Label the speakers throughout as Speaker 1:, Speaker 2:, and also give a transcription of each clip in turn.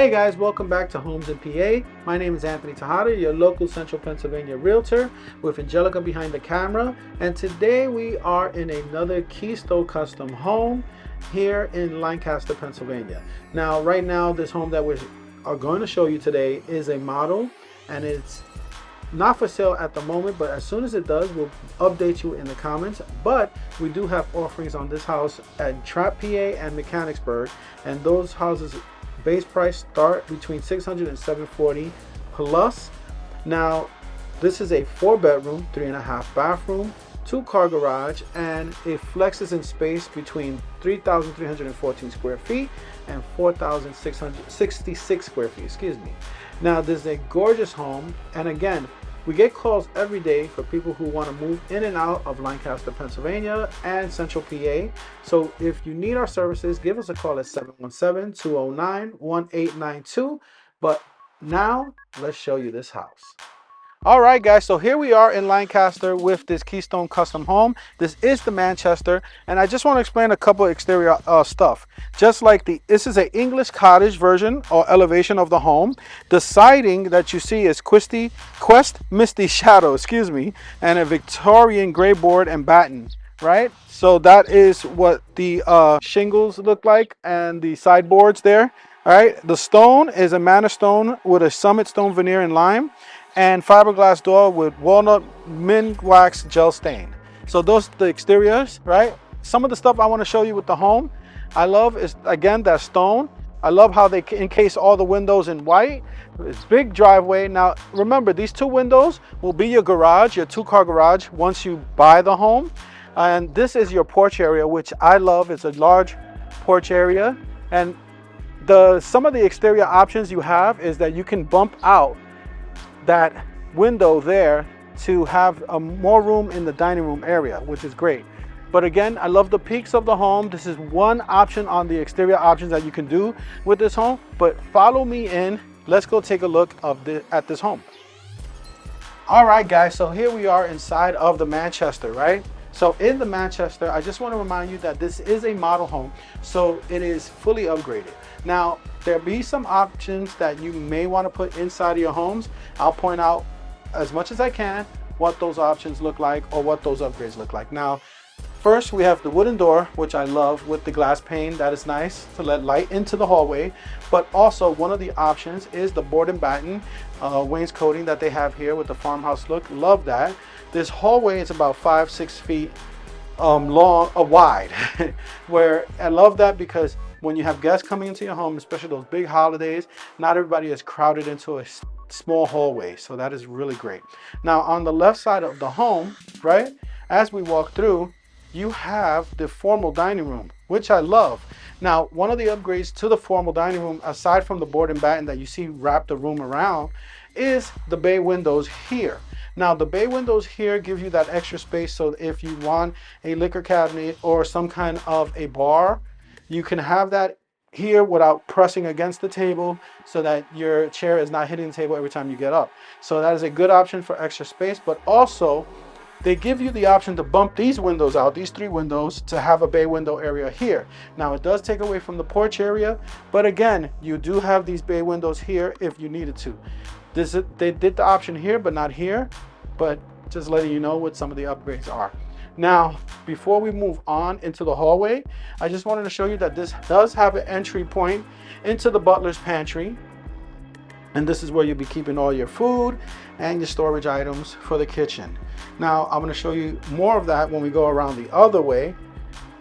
Speaker 1: Hey guys, welcome back to Homes in PA. My name is Anthony Tejada, your local Central Pennsylvania realtor with Angelica behind the camera. And today we are in another Keystone custom home here in Lancaster, Pennsylvania. Now, right now, this home that we are going to show you today is a model, and it's not for sale at the moment, but as soon as it does, we'll update you in the comments. But we do have offerings on this house at TRAPPE, PA and MECHANICSBURG, and those houses base price start between $600 and $740 plus. Now, this is a 4-bedroom, 3.5 bathroom, 2-car garage, and it flexes in space between 3,314 square feet and 4,666 square feet, excuse me. Now, this is a gorgeous home, and again, we get calls every day for people who want to move in and out of Lancaster, Pennsylvania and Central PA. So if you need our services, give us a call at 717-209-1892. But now let's show you this house. All right, guys, so here we are in Lancaster with this Keystone custom home. This is the Manchester, and I just want to explain a couple exterior stuff. Just like this is an English cottage version or elevation of the home. The siding that you see is Quest Misty Shadow, excuse me, and a Victorian gray board and batten, right? So that is what the shingles look like and the sideboards there. All right, the stone is a Manor stone with a Summit stone veneer in lime, and fiberglass door with walnut mint wax gel stain. So those are the exteriors, right? Some of the stuff I want to show you with the home I love is, again, that stone. I love how they encase all the windows in white. It's big driveway. Now remember, these 2 windows will be your garage, your 2-car garage once you buy the home. And this is your porch area, which I love. It's a large porch area. And some of the exterior options you have is that you can bump out that window there to have more room in the dining room area, which is great. But again, I love the peaks of the home. This is one option on the exterior options that you can do with this home. But follow me in. Let's go take a look at this home. All right, guys, so here we are inside of the Manchester, right? So in the Manchester, I just want to remind you that this is a model home, so it is fully upgraded. Now, there'll be some options that you may want to put inside of your homes. I'll point out as much as I can what those options look like or what those upgrades look like. Now, first we have the wooden door, which I love, with the glass pane. That is nice to let light into the hallway. But also one of the options is the board and batten wainscoting that they have here with the farmhouse look. Love that. This hallway is about 5-6 feet wide, where I love that because when you have guests coming into your home, especially those big holidays, not everybody is crowded into a small hallway. So that is really great. Now on the left side of the home, right, as we walk through, you have the formal dining room, which I love. Now, one of the upgrades to the formal dining room, aside from the board and batten that you see wrap the room around, is the bay windows here. Now, the bay windows here give you that extra space, so if you want a liquor cabinet or some kind of a bar, you can have that here without pressing against the table so that your chair is not hitting the table every time you get up. So that is a good option for extra space, but also they give you the option to bump these windows out, these 3 windows, to have a bay window area here. Now, it does take away from the porch area, but again, you do have these bay windows here if you needed to. They did the option here, but not here, but just letting you know what some of the upgrades are. Now, before we move on into the hallway, I just wanted to show you that this does have an entry point into the butler's pantry. And this is where you'll be keeping all your food and your storage items for the kitchen. Now, I'm going to show you more of that when we go around the other way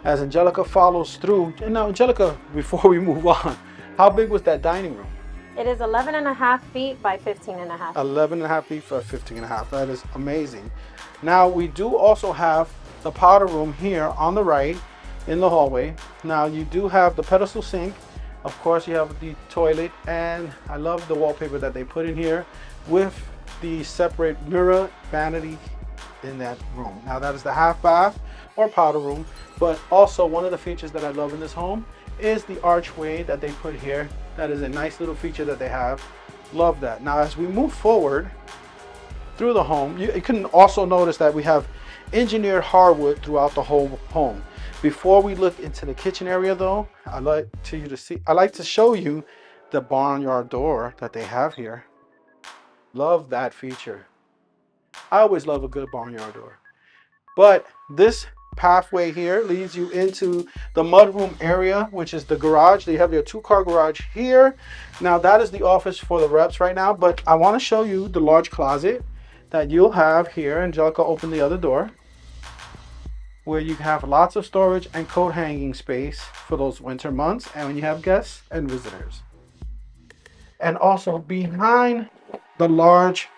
Speaker 1: as Angelica follows through. And now, Angelica, before we move on, how big was that dining room?
Speaker 2: It is 11.5 feet by 15.5.
Speaker 1: 11.5 feet by 15.5. That is amazing. Now, we do also have the powder room here on the right in the hallway. Now, you do have the pedestal sink. Of course, you have the toilet, and I love the wallpaper that they put in here with the separate mirror vanity in that room. Now, that is the half bath or powder room, but also one of the features that I love in this home is the archway that they put here. That is a nice little feature that they have. Love that. Now, as we move forward through the home, you can also notice that we have engineered hardwood throughout the whole home. Before we look into the kitchen area though, I like to show you the barnyard door that they have here. Love that feature. I always love a good barnyard door. But this pathway here leads you into the mudroom area, which is the garage. They have your 2-car garage here. Now that is the office for the reps right now, but I want to show you the large closet that you'll have here. Angelica, open the other door, where you have lots of storage and coat hanging space for those winter months and when you have guests and visitors. And also behind the large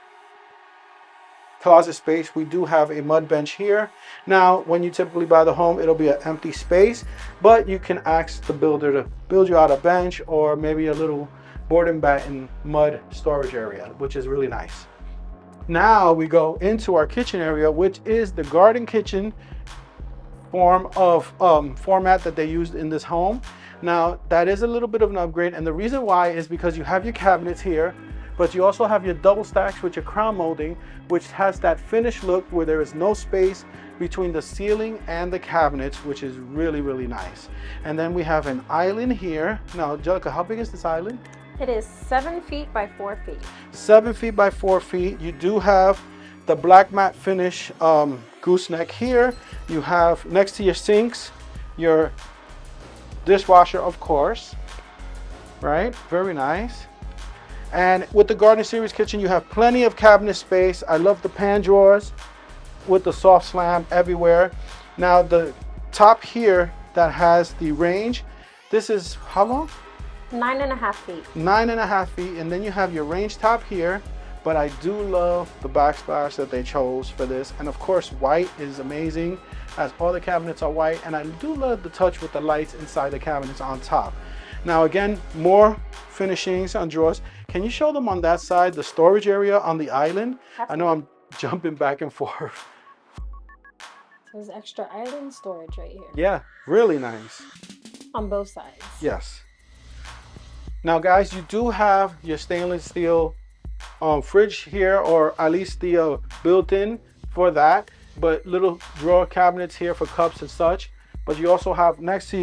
Speaker 1: closet space, we do have a mud bench here. Now, when you typically buy the home, it'll be an empty space, but you can ask the builder to build you out a bench or maybe a little board and batten mud storage area, which is really nice. Now we go into our kitchen area, which is the garden kitchen format that they used in this home. Now that is a little bit of an upgrade, and the reason why is because you have your cabinets here, but you also have your double stacks with your crown molding, which has that finished look where there is no space between the ceiling and the cabinets, which is really, really nice. And then we have an island here. Now, Angelica, how big is this island?
Speaker 2: It is 7 feet by 4 feet.
Speaker 1: 7 feet by 4 feet. You do have the black matte finish gooseneck here. You have next to your sinks, your dishwasher, of course, right? Very nice. And with the Garden Series kitchen, you have plenty of cabinet space. I love the pan drawers with the soft slam everywhere. Now the top here that has the range, this is how long?
Speaker 2: 9.5 feet.
Speaker 1: 9.5 feet. And then you have your range top here. But I do love the backsplash that they chose for this. And of course, white is amazing, as all the cabinets are white. And I do love the touch with the lights inside the cabinets on top. Now again, more finishings on drawers. Can you show them on that side, the storage area on the island?
Speaker 2: Absolutely.
Speaker 1: I know I'm jumping back and forth.
Speaker 2: There's extra island storage right here.
Speaker 1: Yeah, really nice.
Speaker 2: On both sides.
Speaker 1: Yes. Now guys, you do have your stainless steel fridge here, or at least the built-in for that, but little drawer cabinets here for cups and such. But you also have next to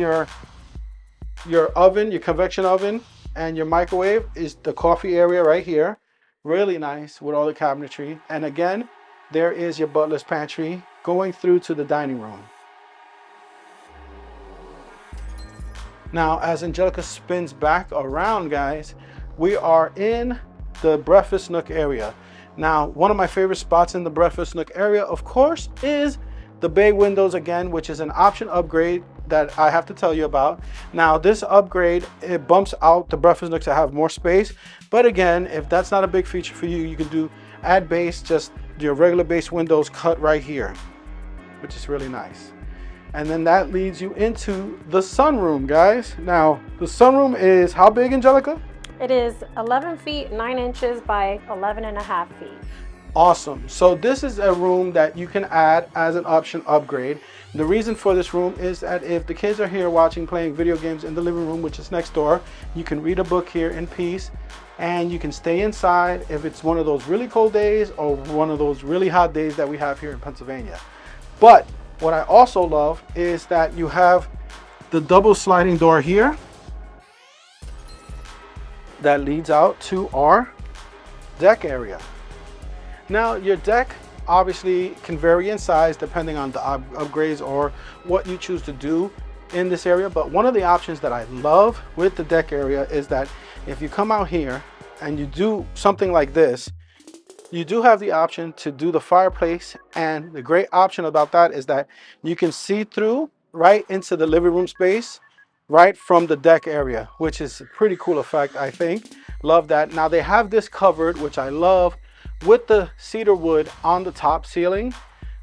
Speaker 1: your oven, your convection oven, and your microwave is the coffee area right here. Really nice with all the cabinetry. And again, there is your butler's pantry going through to the dining room. Now, as Angelica spins back around, guys, we are in the breakfast nook area. Now, one of my favorite spots in the breakfast nook area, of course, is the bay windows again, which is an option upgrade that I have to tell you about. Now, this upgrade, it bumps out the breakfast nook to have more space. But again, if that's not a big feature for you, you can do add base, just your regular base windows cut right here, which is really nice. And then that leads you into the sunroom, guys. Now, the sunroom is how big, Angelica?
Speaker 2: It is 11 feet 9 inches by 11.5 feet.
Speaker 1: Awesome. So this is a room that you can add as an option upgrade. The reason for this room is that if the kids are here watching, playing video games in the living room, which is next door, you can read a book here in peace, and you can stay inside if it's one of those really cold days or one of those really hot days that we have here in Pennsylvania. But what I also love is that you have the double sliding door here that leads out to our deck area. Now, your deck obviously can vary in size depending on the upgrades or what you choose to do in this area. But one of the options that I love with the deck area is that if you come out here and you do something like this, you do have the option to do the fireplace. And the great option about that is that you can see through right into the living room space right from the deck area, which is a pretty cool effect, I think. Love that. Now they have this covered, which I love, with the cedar wood on the top ceiling,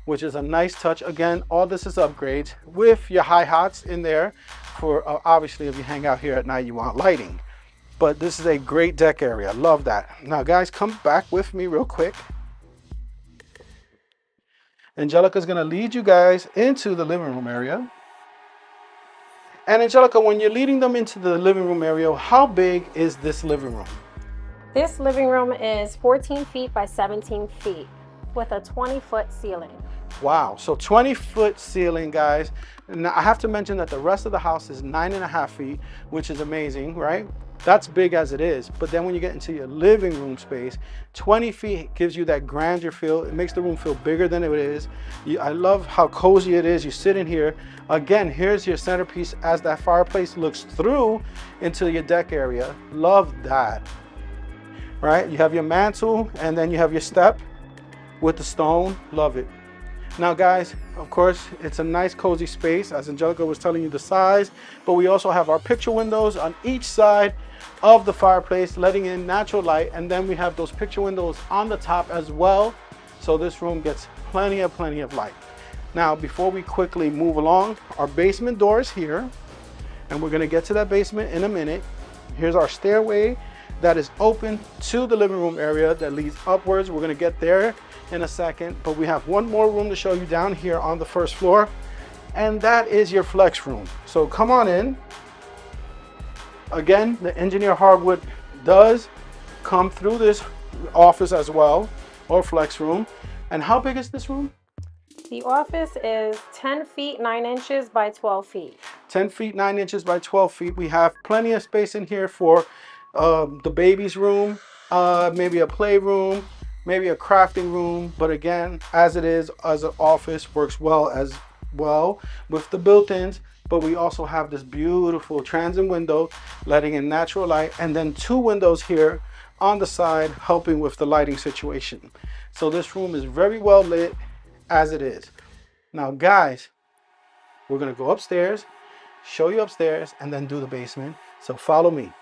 Speaker 1: which is a nice touch. Again, all this is upgrades with your high hots in there for obviously if you hang out here at night, you want lighting. But this is a great deck area. Love that. Now guys, come back with me real quick. Angelica's gonna lead you guys into the living room area. And Angelica, when you're leading them into the living room area, how big is this living room?
Speaker 2: This living room is 14 feet by 17 feet with a 20-foot ceiling.
Speaker 1: Wow, so 20-foot ceiling, guys. Now I have to mention that the rest of the house is 9.5 feet, which is amazing, right? That's big as it is. But then when you get into your living room space, 20 feet gives you that grandeur feel. It makes the room feel bigger than it is. I love how cozy it is. You sit in here. Again, here's your centerpiece as that fireplace looks through into your deck area. Love that. Right? You have your mantle and then you have your step with the stone. Love it. Now guys, of course, it's a nice cozy space, as Angelica was telling you the size, but we also have our picture windows on each side of the fireplace, letting in natural light, and then we have those picture windows on the top as well, so this room gets plenty of light. Now, before we quickly move along, our basement door is here, and we're gonna get to that basement in a minute. Here's our stairway that is open to the living room area that leads upwards. We're gonna get there in a second, but we have one more room to show you down here on the first floor, and that is your flex room. So come on in. Again, the engineer hardwood does come through this office as well, or flex room. And how big is this room?
Speaker 2: The office is 10 feet 9 inches by 12 feet.
Speaker 1: 10 feet 9 inches by 12 feet. We have plenty of space in here for the baby's room, maybe a playroom, maybe a crafting room. But again, as it is as an office, works well as well with the built-ins. But we also have this beautiful transom window letting in natural light, and then 2 windows here on the side helping with the lighting situation. So this room is very well lit as it is. Now guys, we're gonna go upstairs, show you upstairs, and then do the basement. So follow me.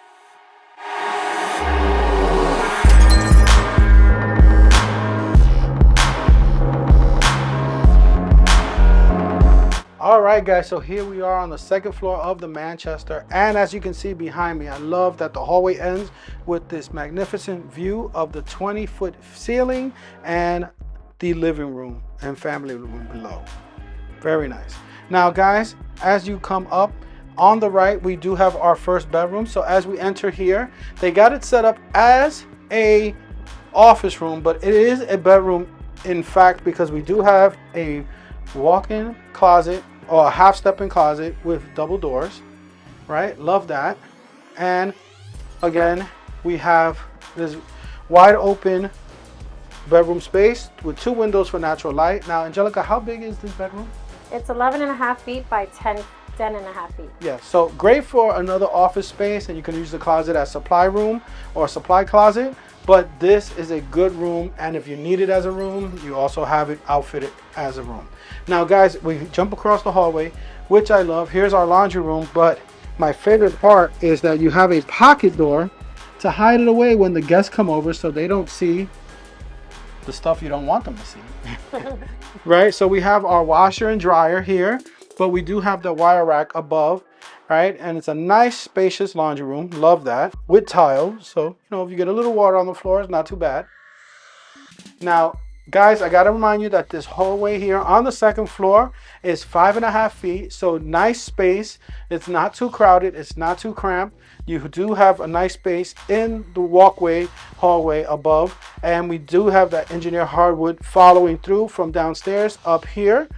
Speaker 1: All right guys, so here we are on the second floor of the Manchester, and as you can see behind me, I love that the hallway ends with this magnificent view of the 20-foot ceiling and the living room and family room below. Very nice. Now guys, as you come up on the right, we do have our first bedroom. So as we enter here, they got it set up as a office room, but it is a bedroom in fact, because we do have a walk-in closet or a half-step-in closet with double doors, right? Love that. And again, we have this wide open bedroom space with 2 windows for natural light. Now, Angelica, how big is this bedroom?
Speaker 2: It's 11.5 feet by 10.5 feet.
Speaker 1: Yeah, so great for another office space, and you can use the closet as supply room or supply closet. But this is a good room, and if you need it as a room, you also have it outfitted as a room. Now guys, we jump across the hallway, which I love. Here's our laundry room, but my favorite part is that you have a pocket door to hide it away when the guests come over, so they don't see the stuff you don't want them to see. Right? So we have our washer and dryer here, but we do have the wire rack above, right? And it's a nice spacious laundry room. Love that. With tile. So, you know, if you get a little water on the floor, it's not too bad. Now, guys, I got to remind you that this hallway here on the second floor is 5.5 feet. So nice space. It's not too crowded. It's not too cramped. You do have a nice space in the walkway hallway above. And we do have that engineer hardwood following through from downstairs up here.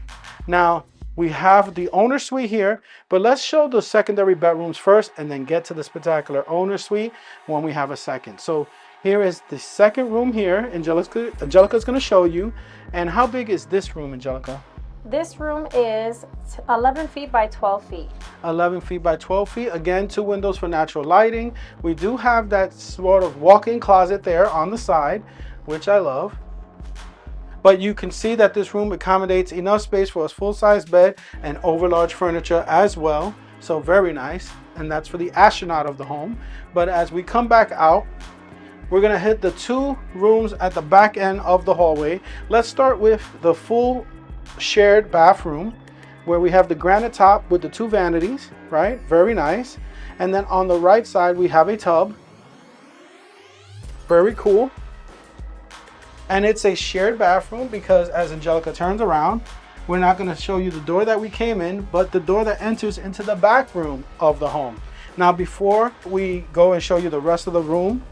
Speaker 1: Now, we have the owner suite here, but let's show the secondary bedrooms first and then get to the spectacular owner suite when we have a second. So here is the second room here. Angelica's going to show you. And how big is this room, Angelica?
Speaker 2: This room is 11 feet by 12 feet.
Speaker 1: 11 feet by 12 feet. Again, 2 windows for natural lighting. We do have that sort of walk-in closet there on the side, which I love. But you can see that this room accommodates enough space for a full-size bed and overlarge furniture as well. So very nice. And that's for the astronaut of the home. But as we come back out, we're going to hit the 2 rooms at the back end of the hallway. Let's start with the full shared bathroom, where we have the granite top with the 2 vanities, right? Very nice. And then on the right side, we have a tub. Very cool. And it's a shared bathroom because as Angelica turns around, we're not going to show you the door that we came in, but the door that enters into the back room of the home. Now, before we go and show you the rest of the room,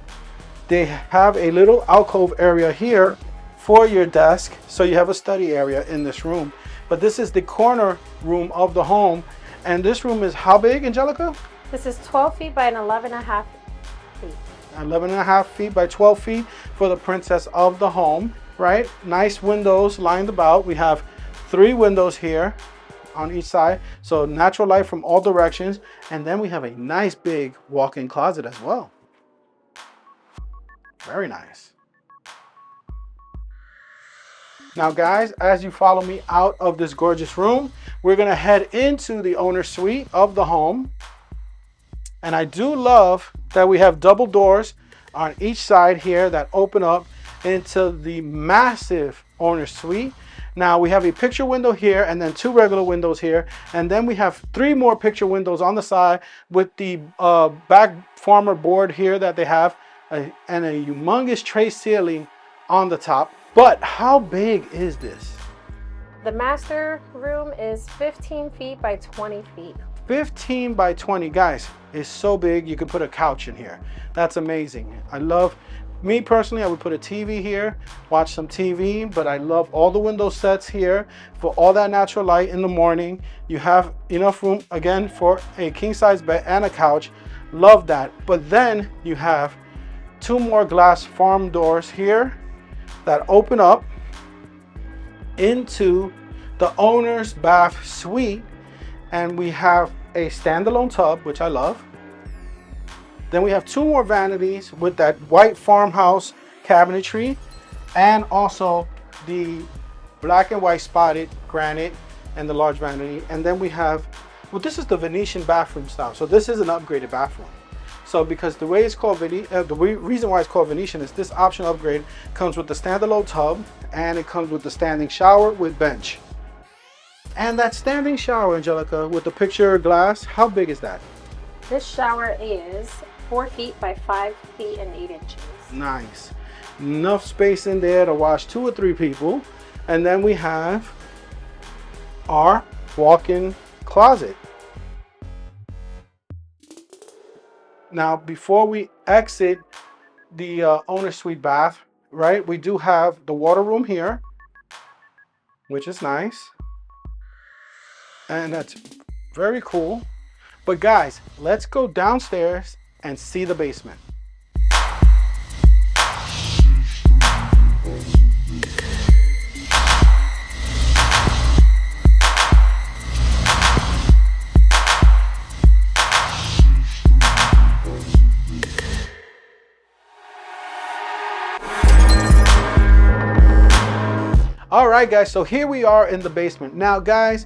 Speaker 1: they have a little alcove area here for your desk. So you have a study area in this room. But this is the corner room of the home. And this room is how big, Angelica?
Speaker 2: This is 12 feet by an 11.5 feet.
Speaker 1: 11.5 feet by 12 feet for the princess of the home, right? Nice windows lined about. We have 3 windows here on each side, so natural light from all directions. And then we have a nice big walk-in closet as well. Very nice. Now guys, as you follow me out of this gorgeous room, we're gonna head into the owner's suite of the home. And I do love that we have double doors on each side here that open up into the massive owner's suite. Now we have a picture window here and then 2 regular windows here. And then we have 3 more picture windows on the side with the back farmer board here that they have and a humongous tray ceiling on the top. But how big is this?
Speaker 2: The master room is 15 feet by 20 feet.
Speaker 1: 15 by 20, guys, is so big you can put a couch in here. That's amazing. I love, me personally, I would put a TV here, watch some TV, but I love all the window sets here for all that natural light in the morning. You have enough room, again, for a king-size bed and a couch. Love that. But then you have 2 more glass farm doors here that open up into the owner's bath suite, and we have a standalone tub, which I love. Then we have 2 more vanities with that white farmhouse cabinetry, and also the black and white spotted granite and the large vanity. And then we have, well, this is the Venetian bathroom style, so this is an upgraded bathroom. So because the way it's called reason why it's called Venetian is this option upgrade comes with the standalone tub, and it comes with the standing shower with bench. And that standing shower, Angelica, with the picture glass, how big is that?
Speaker 2: This shower is 4 feet by 5 feet and 8 inches.
Speaker 1: Nice. Enough space in there to wash 2 or 3 people. And then we have our walk-in closet. Now, before we exit the owner's suite bath, right, we do have the water room here, which is nice. And that's very cool. But guys, let's go downstairs and see the basement. All right, guys, so here we are in the basement. Now, guys,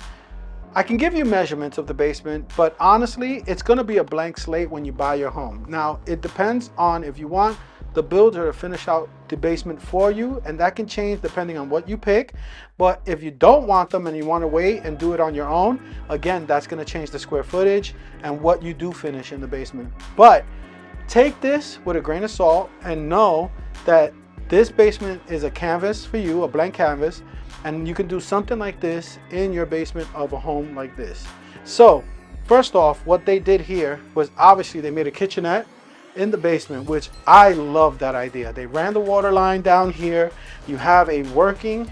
Speaker 1: I can give you measurements of the basement, but honestly, it's gonna be a blank slate when you buy your home. Now, it depends on if you want the builder to finish out the basement for you, and that can change depending on what you pick. But if you don't want them and you wanna wait and do it on your own, again, that's gonna change the square footage and what you do finish in the basement. But take this with a grain of salt and know that this basement is a canvas for you, a blank canvas, and you can do something like this in your basement of a home like this. So first off, what they did here was obviously they made a kitchenette in the basement, which I love that idea. They ran the water line down here. You have a working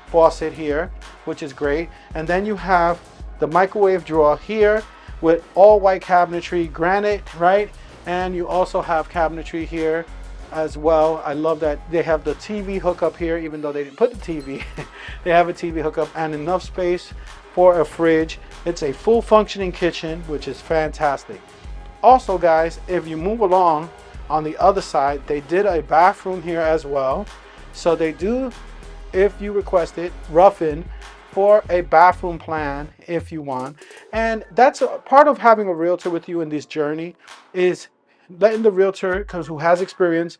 Speaker 1: faucet here, which is great. And then you have the microwave drawer here with all white cabinetry, granite, right? And you also have cabinetry here as well. I love that they have the TV hookup here, even though they didn't put the TV. They have a TV hookup and enough space for a fridge. It's a full functioning kitchen, which is fantastic. Also, guys, if you move along on the other side, they did a bathroom here as well. So they do, if you request it, rough in for a bathroom plan if you want. And that's a part of having a realtor with you in this journey, is letting the realtor, who has experience,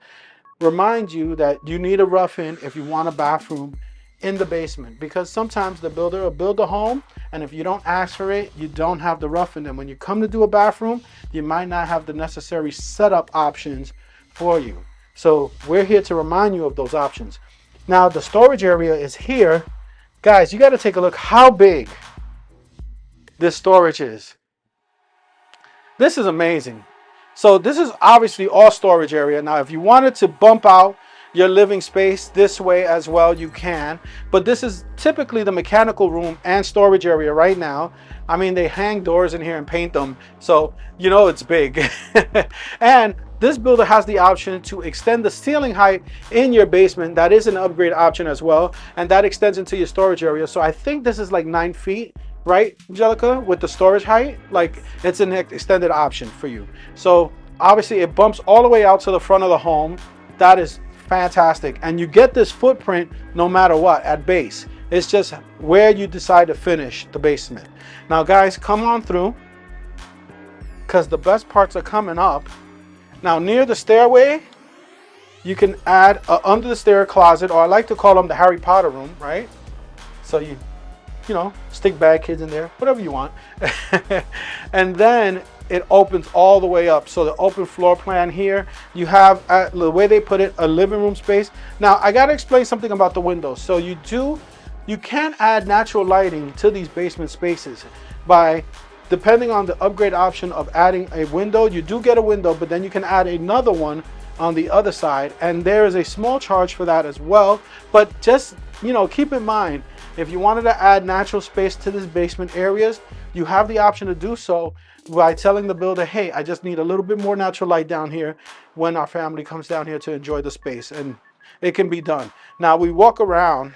Speaker 1: remind you that you need a rough-in if you want a bathroom in the basement, because sometimes the builder will build a home, and if you don't ask for it, you don't have the rough-in. And when you come to do a bathroom, you might not have the necessary setup options for you. So we're here to remind you of those options. Now the storage area is here. Guys, you got to take a look how big this storage is. This is amazing. So this is obviously all storage area. Now, if you wanted to bump out your living space this way as well, you can. But this is typically the mechanical room and storage area right now. I mean, they hang doors in here and paint them, so you know it's big. And this builder has the option to extend the ceiling height in your basement. That is an upgrade option as well, and that extends into your storage area. So I think this is like 9 feet, right, Angelica, with the storage height. Like, it's an extended option for you. So obviously it bumps all the way out to the front of the home. That is fantastic, and you get this footprint no matter what at base. It's just where you decide to finish the basement. Now guys, come on through, because the best parts are coming up. Now near the stairway, you can add a under the stair closet, or I like to call them the Harry Potter room, right? So you know, stick bad kids in there, whatever you want. And then it opens all the way up. So the open floor plan here, you have, the way they put it, a living room space. Now I gotta explain something about the windows. So you can add natural lighting to these basement spaces by, depending on the upgrade option of adding a window. You do get a window, but then you can add another one on the other side, and there is a small charge for that as well. But just, you know, keep in mind, if you wanted to add natural space to these basement areas, you have the option to do so by telling the builder, hey, I just need a little bit more natural light down here when our family comes down here to enjoy the space, and it can be done. Now we walk around,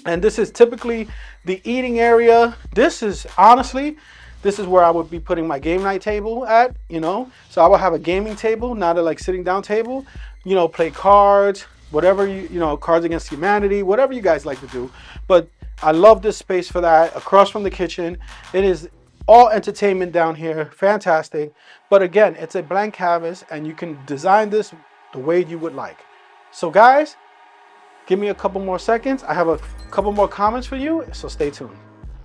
Speaker 1: and this is typically the eating area. This is honestly, this is where I would be putting my game night table at, you know. So I will have a gaming table, not a like sitting down table, you know, play cards, whatever you know, Cards Against Humanity, whatever you guys like to do. But I love this space for that, across from the kitchen. It is all entertainment down here, fantastic. But again, it's a blank canvas, and you can design this the way you would like. So guys, give me a couple more seconds. I have a couple more comments for you, so stay tuned.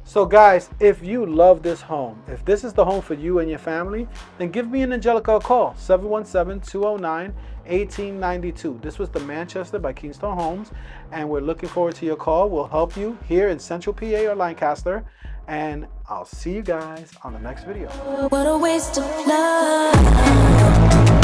Speaker 1: So guys, if you love this home, if this is the home for you and your family, then give me and Angelica a call, 717-209-1892. This was the Manchester by Keystone Homes, and we're looking forward to your call. We'll help you here in Central PA or Lancaster, and I'll see you guys on the next video.
Speaker 3: What a waste of love.